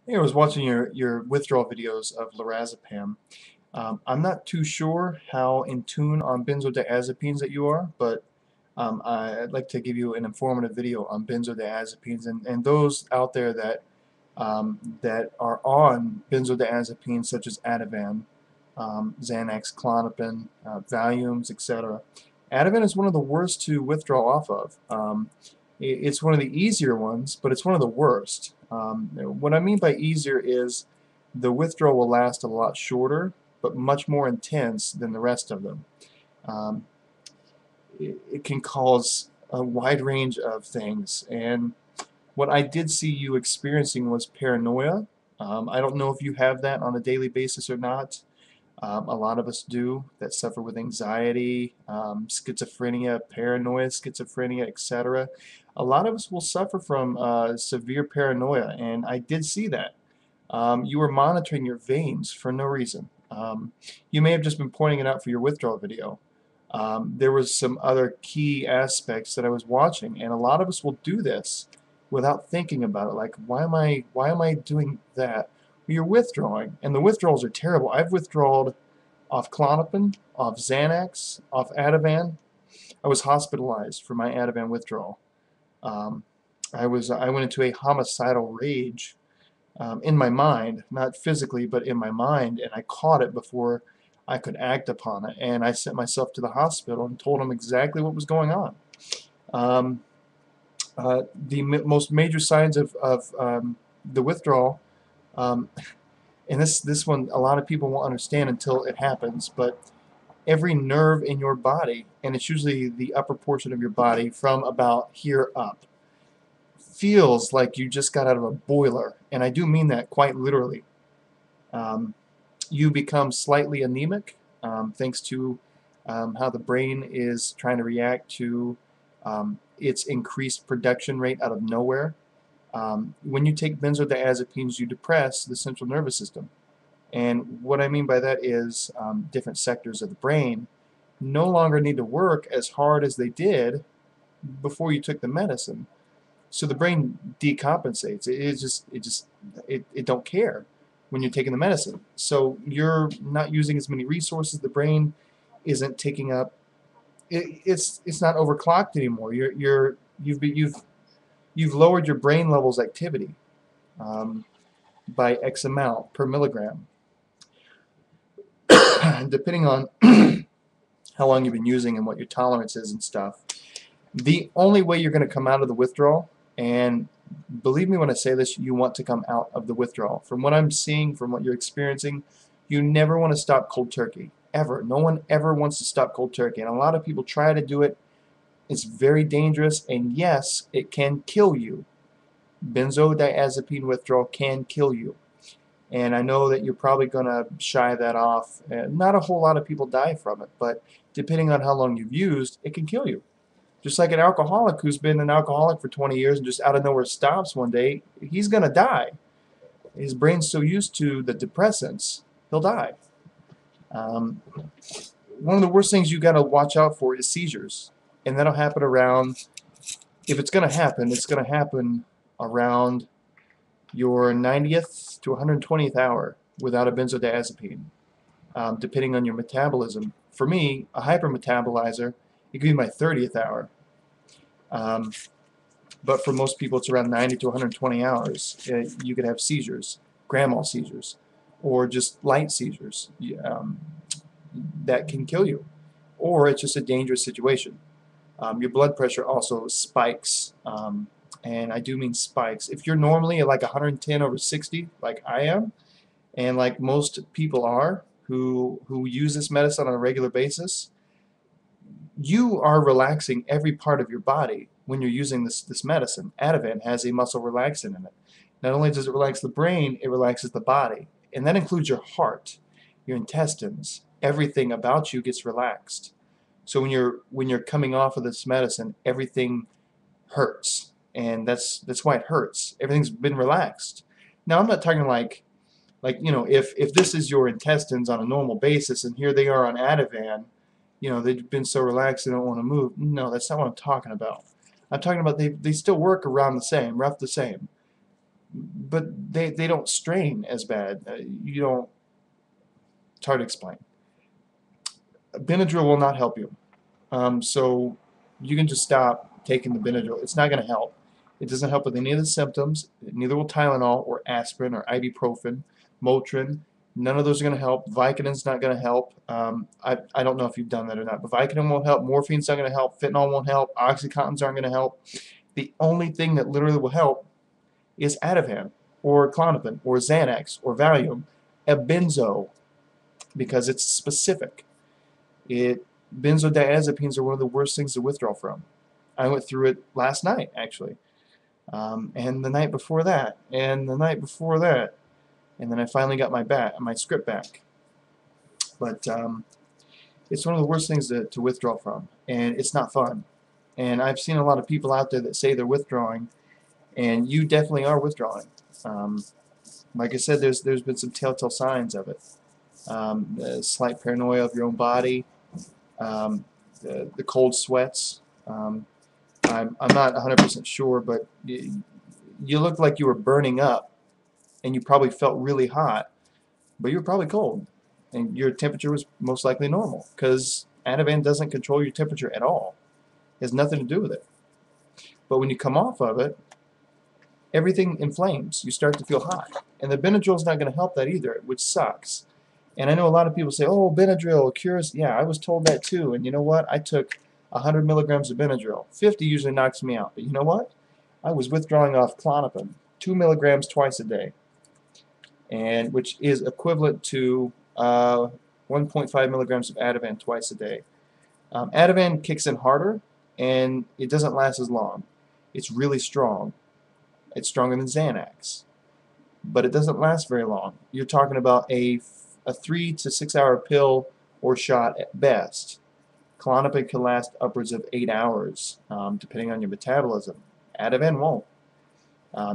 Hey, I was watching your withdrawal videos of lorazepam. I'm not too sure how in tune on benzodiazepines that you are, but I'd like to give you an informative video on benzodiazepines and those out there that are on benzodiazepines such as Ativan, Xanax, Klonopin, Valiums, etc. Ativan is one of the worst to withdraw off of. It's one of the easier ones, but it's one of the worst. What I mean by easier is the withdrawal will last a lot shorter, but much more intense than the rest of them. Um, it can cause a wide range of things, and what I did see you experiencing was paranoia. I don't know if you have that on a daily basis or not. A lot of us do that suffer with anxiety, schizophrenia, paranoia, schizophrenia, etc. A lot of us will suffer from severe paranoia, and I did see that. You were monitoring your veins for no reason. You may have just been pointing it out for your withdrawal video. There was some other key aspects that I was watching, and a lot of us will do this without thinking about it. Like, why am I doing that? Well, you're withdrawing, and the withdrawals are terrible. I've withdrawed off Klonopin, off Xanax, off Ativan. I was hospitalized for my Ativan withdrawal. Um, I went into a homicidal rage in my mind, not physically, but in my mind, and I caught it before I could act upon it. And I sent myself to the hospital and told them exactly what was going on. Um, the most major signs of the withdrawal, um, and this one a lot of people won't understand until it happens, but every nerve in your body, and it's usually the upper portion of your body from about here up, feels like you just got out of a boiler, and I do mean that quite literally. Um, you become slightly anemic thanks to how the brain is trying to react to its increased production rate out of nowhere. When you take benzodiazepines, you depress the central nervous system. And what I mean by that is different sectors of the brain no longer need to work as hard as they did before you took the medicine. So the brain decompensates. It don't care when you're taking the medicine. So you're not using as many resources. The brain isn't taking up. It's not overclocked anymore. You've lowered your brain levels activity um, by X amount per milligram, depending on how long you've been using and what your tolerance is and stuff. The only way you're going to come out of the withdrawal, and believe me when I say this, you want to come out of the withdrawal. From what I'm seeing, from what you're experiencing, you never want to stop cold turkey. Ever. No one ever wants to stop cold turkey. And a lot of people try to do it. It's very dangerous, and yes, it can kill you. Benzodiazepine withdrawal can kill you. And I know that you're probably going to shy that off. And not a whole lot of people die from it, but depending on how long you've used, it can kill you. Just like an alcoholic who's been an alcoholic for 20 years and just out of nowhere stops one day, he's going to die. His brain's so used to the depressants, he'll die. Um, One of the worst things you got to watch out for is seizures. And that'll happen around, if it's going to happen, it's going to happen around your 90th to 120th hour without a benzodiazepine, depending on your metabolism. For me, a hypermetabolizer, it could be my 30th hour. Um, but for most people, it's around 90 to 120 hours. You could have seizures, grand mal seizures, or just light seizures that can kill you. Or it's just a dangerous situation. Your blood pressure also spikes, and I do mean spikes. If you're normally at like 110 over 60, like I am, and like most people are who use this medicine on a regular basis, you are relaxing every part of your body when you're using this medicine. Ativan has a muscle relaxant in it. Not only does it relax the brain, it relaxes the body. And that includes your heart, your intestines, everything about you gets relaxed. So when you're coming off of this medicine, everything hurts. And that's why it hurts. Everything's been relaxed. Now I'm not talking like if this is your intestines on a normal basis and here they are on Ativan, they've been so relaxed they don't want to move. No, that's not what I'm talking about. I'm talking about they still work around the same, rough the same. but they don't strain as bad. You don't. It's hard to explain. Benadryl will not help you. So you can just stop taking the Benadryl. It's not going to help. It doesn't help with any of the symptoms. Neither will Tylenol or aspirin or ibuprofen, Motrin. None of those are going to help. Vicodin's not going to help. I don't know if you've done that or not, but Vicodin won't help. Morphine's not going to help. Fentanyl won't help. Oxycontins aren't going to help. The only thing that literally will help is Ativan or Klonopin or Xanax or Valium, a benzo, because it's specific. Benzodiazepines are one of the worst things to withdraw from. I went through it last night, actually, and the night before that, and the night before that, and then I finally got my script back. But it's one of the worst things to withdraw from, and it's not fun. And I've seen a lot of people out there that say they're withdrawing, and you definitely are withdrawing. Like I said, there's been some telltale signs of it. Slight paranoia of your own body, the cold sweats. I'm not 100% sure, but you looked like you were burning up, and you probably felt really hot, but you were probably cold, and your temperature was most likely normal, because Ativan doesn't control your temperature at all. It has nothing to do with it. But when you come off of it, everything inflames. You start to feel hot, and the Benadryl is not going to help that either, which sucks. And I know a lot of people say, oh, Benadryl cures. Yeah, I was told that too. And you know what? I took 100 milligrams of Benadryl. 50 usually knocks me out. But you know what? I was withdrawing off Klonopin, 2 milligrams twice a day, and which is equivalent to 1.5 milligrams of Ativan twice a day. Ativan kicks in harder, and it doesn't last as long. It's really strong. It's stronger than Xanax, but it doesn't last very long. You're talking about a 3 to 6 hour pill or shot at best. Klonopin can last upwards of 8 hours, depending on your metabolism. Ativan won't.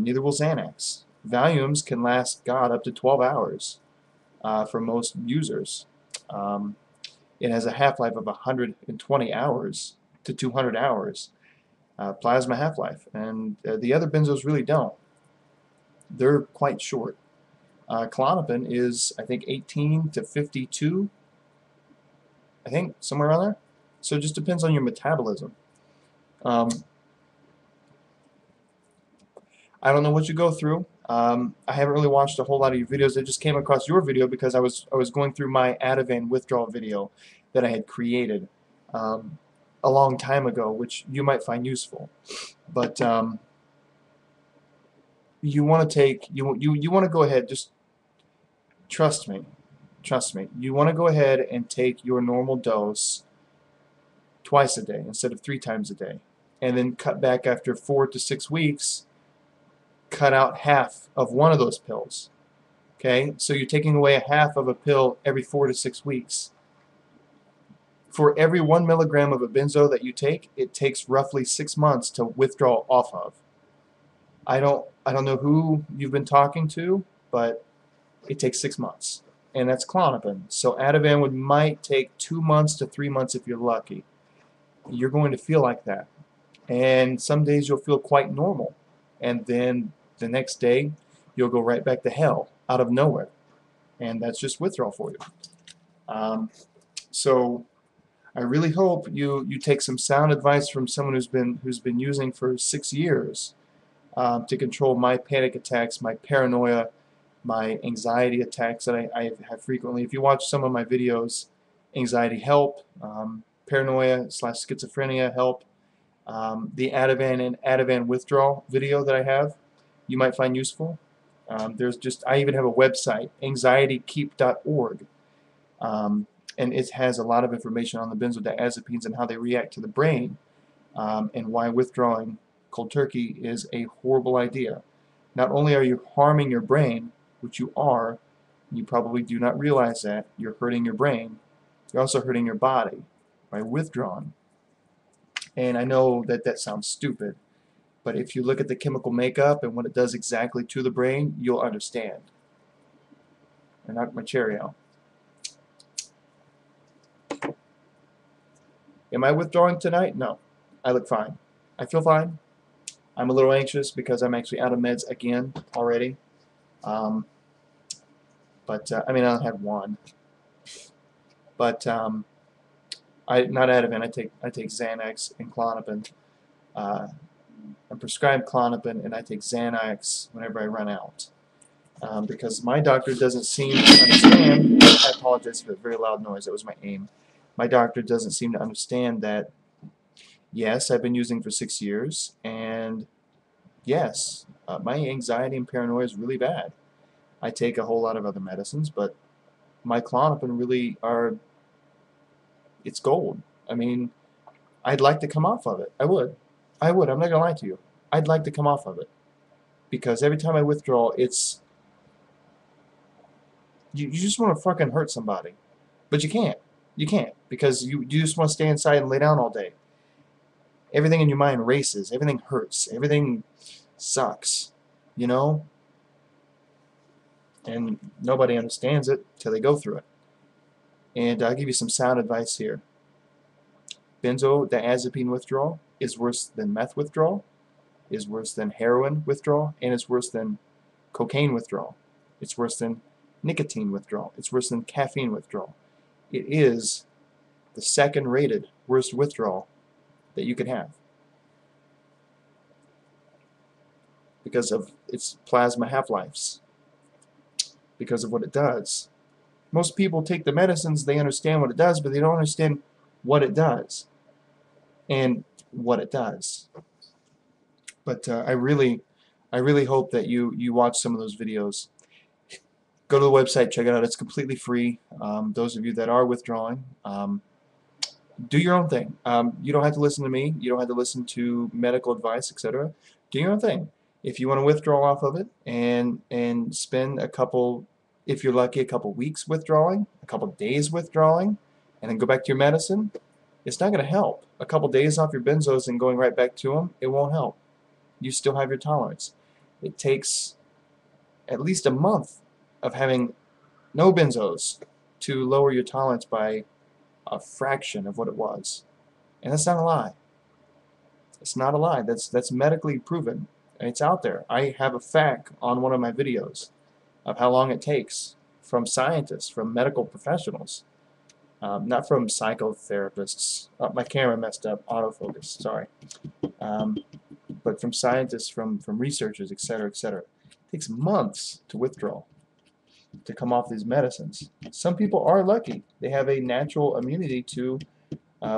Neither will Xanax. Valiums can last, God, up to 12 hours for most users. It has a half-life of 120 hours to 200 hours. Plasma half-life. And the other benzos really don't. They're quite short. Klonopin is, I think, 18 to 52, I think, somewhere around there. So it just depends on your metabolism. I don't know what you go through. I haven't really watched a whole lot of your videos. I just came across your video because I was going through my Ativan withdrawal video that I had created a long time ago, which you might find useful. But you want to take you want to go ahead, just trust me. You want to go ahead and take your normal dose twice a day instead of 3 times a day, and then cut back after 4 to 6 weeks. Cut out half of one of those pills. Okay, so you're taking away a half of a pill every 4 to 6 weeks. For every 1 milligram of a benzo that you take, it takes roughly 6 months to withdraw off of. I don't know who you've been talking to, but it takes 6 months, and that's Klonopin. So Ativan might take 2 months to 3 months if you're lucky. You're going to feel like that, and some days you'll feel quite normal, and then the next day you'll go right back to hell out of nowhere, and that's just withdrawal for you. So I really hope you take some sound advice from someone who's been using for 6 years to control my panic attacks, my paranoia, my anxiety attacks that I have frequently. If you watch some of my videos, anxiety help, paranoia / schizophrenia help. The Ativan and Ativan withdrawal video that I have, you might find useful. I even have a website, anxietykeep.org, and it has a lot of information on the benzodiazepines and how they react to the brain, and why withdrawing cold turkey is a horrible idea. Not only are you harming your brain, which you are, you probably do not realize that, you're hurting your brain, you're also hurting your body by withdrawing. And I know that that sounds stupid, but if you look at the chemical makeup and what it does exactly to the brain, you'll understand. I knocked my cherry out. Am I withdrawing tonight? No. I look fine. I feel fine. I'm a little anxious because I'm actually out of meds again already. Um, I mean, I only had one. But not Ativan. I take Xanax and Klonopin. I'm prescribed Klonopin, and I take Xanax whenever I run out. Because my doctor doesn't seem to understand. I apologize for the very loud noise. That was my aim. My doctor doesn't seem to understand that. Yes, I've been using for 6 years, and yes, my anxiety and paranoia is really bad. I take a whole lot of other medicines, but my Klonopin really are, it's gold. I mean, I'd like to come off of it. I would. I'm not going to lie to you. I'd like to come off of it. Because every time I withdraw, it's, you just want to fucking hurt somebody. But you can't. You can't. Because you just want to stay inside and lay down all day. Everything in your mind races. Everything hurts. Everything sucks. You know? And nobody understands it till they go through it. And I'll give you some sound advice here. Benzodiazepine withdrawal is worse than meth withdrawal, is worse than heroin withdrawal, and it's worse than cocaine withdrawal. It's worse than nicotine withdrawal. It's worse than caffeine withdrawal. It is the second rated worst withdrawal that you can have because of its plasma half-lives, because of what it does. Most people take the medicines, they understand what it does, but they don't understand what it does and what it does. But I really hope that you watch some of those videos. Go to the website, check it out. It's completely free. Those of you that are withdrawing, do your own thing. You don't have to listen to me. You don't have to listen to medical advice, etc. Do your own thing. If you want to withdraw off of it and spend a couple, if you're lucky, a couple weeks withdrawing, a couple days withdrawing, and then go back to your medicine, it's not going to help. A couple days off your benzos and going right back to them, it won't help. You still have your tolerance. It takes at least a month of having no benzos to lower your tolerance by a fraction of what it was. And that's not a lie. It's not a lie. That's medically proven. And it's out there. I have a fact on one of my videos of how long it takes from scientists, from medical professionals, not from psychotherapists. Oh, my camera messed up. Autofocus. Sorry. But from scientists, from researchers, etc., etc. It takes months to withdraw, to come off these medicines. Some people are lucky; they have a natural immunity to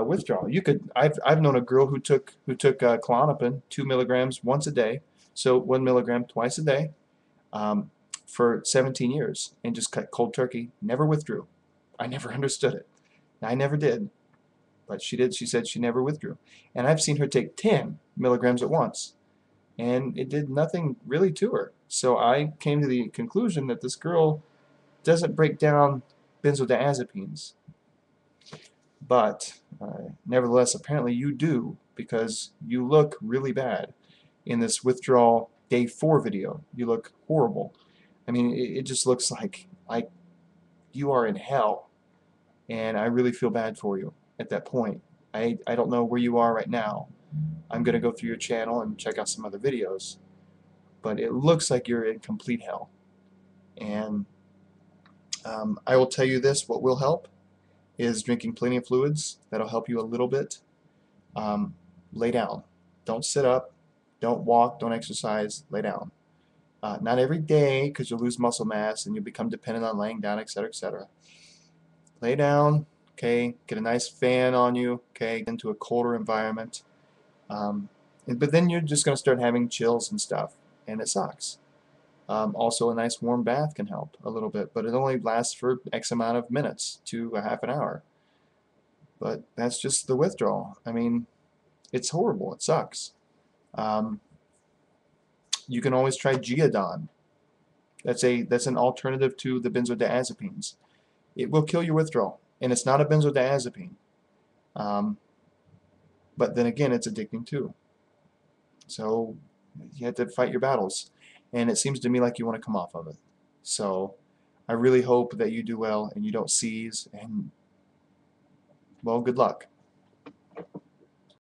withdrawal. You could. I've known a girl who took Klonopin 2 milligrams once a day, so 1 milligram twice a day, for 17 years, and just cut cold turkey. Never withdrew. I never understood it. I never did. But she did. She said she never withdrew. And I've seen her take 10 milligrams at once, and it did nothing really to her. So I came to the conclusion that this girl doesn't break down benzodiazepines. But nevertheless, apparently you do, because you look really bad in this withdrawal day 4 video. You look horrible. I mean, it just looks like you are in hell, and I really feel bad for you at that point. I don't know where you are right now. I'm going to go through your channel and check out some other videos, but it looks like you're in complete hell. And I will tell you this, what will help is drinking plenty of fluids. That'll help you a little bit. Lay down. Don't sit up. Don't walk. Don't exercise. Lay down. Not every day, because you'll lose muscle mass and you'll become dependent on laying down, etc., etc. Lay down, okay? Get a nice fan on you, okay? Into a colder environment. But then you're just going to start having chills and stuff, and it sucks. Also, a nice warm bath can help a little bit, but it only lasts for X amount of minutes to a half an hour. But that's just the withdrawal. I mean, it's horrible. It sucks. You can always try Geodon. That's an alternative to the benzodiazepines. It will kill your withdrawal, and it's not a benzodiazepine. But then again, it's addicting too. So you have to fight your battles, and it seems to me like you want to come off of it. So I really hope that you do well and you don't seize, and well, good luck.